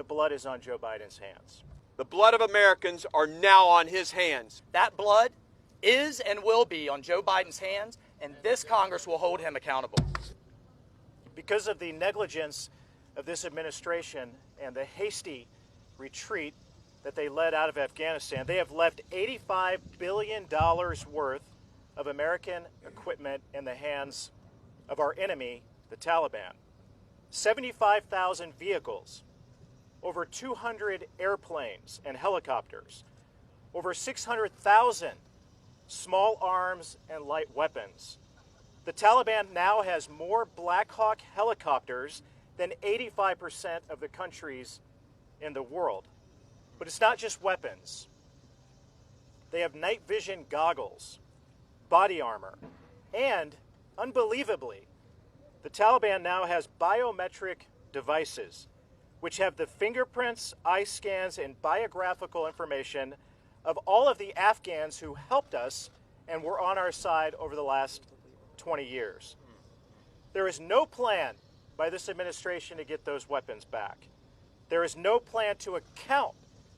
the blood is on Joe Biden's hands. The blood of Americans are now on his hands. That blood is and will be on Joe Biden's hands, and this Congress will hold him accountable. Because of the negligence of this administration and the hasty retreat that they led out of Afghanistan, they have left $85 billion worth of American equipment in the hands of our enemy, the Taliban. 75,000 vehicles, over 200 airplanes and helicopters, over 600,000 small arms and light weapons. The Taliban now has more Black Hawk helicopters than 85% of the countries in the world. But it's not just weapons. They have night vision goggles, body armor, and, unbelievably, the Taliban now has biometric devices which have the fingerprints, eye scans, and biographical information of all of the Afghans who helped us and were on our side over the last 20 years. There is no plan by this administration to get those weapons back. There is no plan to account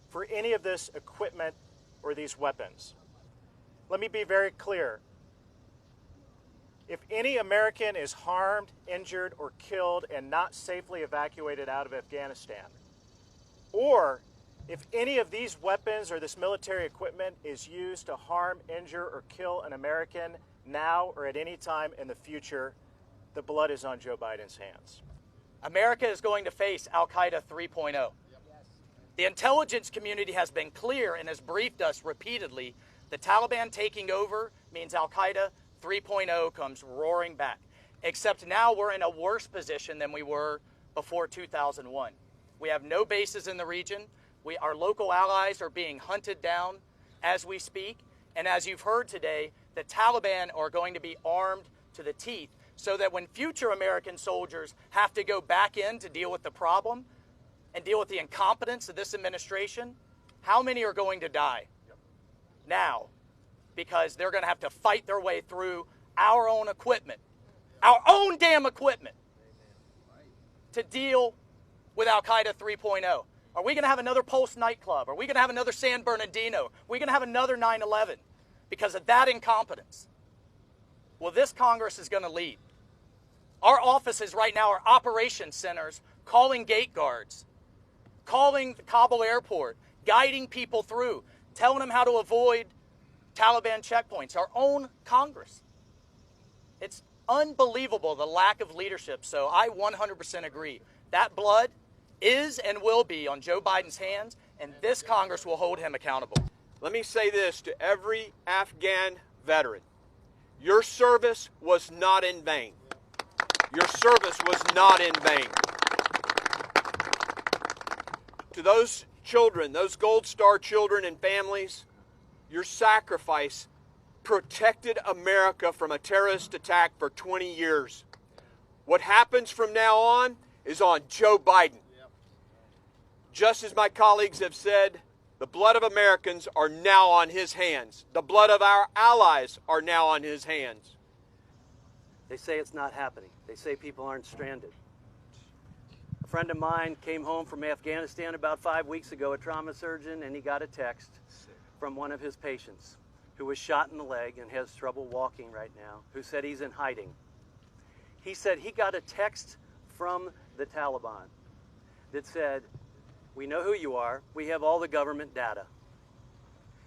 for any of this equipment or these weapons. Let me be very clear. If any American is harmed, injured, or killed and not safely evacuated out of Afghanistan, or if any of these weapons or this military equipment is used to harm, injure, or kill an American now or at any time in the future, the blood is on Joe Biden's hands. America is going to face Al-Qaeda 3.0. The intelligence community has been clear and has briefed us repeatedly. The Taliban taking over means Al-Qaeda 3.0 comes roaring back. Except now we're in a worse position than we were before 2001. We have no bases in the region. Our local allies are being hunted down as we speak. And as you've heard today, the Taliban are going to be armed to the teeth so that when future American soldiers have to go back in to deal with the problem and deal with the incompetence of this administration, how many are going to die now? Because they're going to have to fight their way through our own equipment, our own damn equipment, to deal with Al-Qaeda 3.0. Are we going to have another Pulse nightclub? Are we going to have another San Bernardino? Are we going to have another 9/11 because of that incompetence? Well, this Congress is going to lead. Our offices right now are operations centers calling gate guards, calling the Kabul airport, guiding people through, telling them how to avoid Taliban checkpoints, our own Congress. It's unbelievable, the lack of leadership. So I 100% agree. That blood is and will be on Joe Biden's hands, and this Congress will hold him accountable. Let me say this to every Afghan veteran. Your service was not in vain. Your service was not in vain. To those children, those Gold Star children and families, your sacrifice protected America from a terrorist attack for 20 years. What happens from now on is on Joe Biden. Just as my colleagues have said, the blood of Americans are now on his hands. The blood of our allies are now on his hands. They say it's not happening. They say people aren't stranded. A friend of mine came home from Afghanistan about 5 weeks ago, a trauma surgeon, and he got a text from one of his patients who was shot in the leg and has trouble walking right now, who said he's in hiding. He said he got a text from the Taliban that said, "We know who you are. We have all the government data.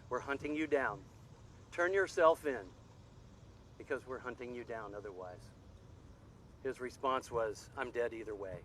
We're hunting you down. Turn yourself in because we're hunting you down otherwise." His response was, "I'm dead either way."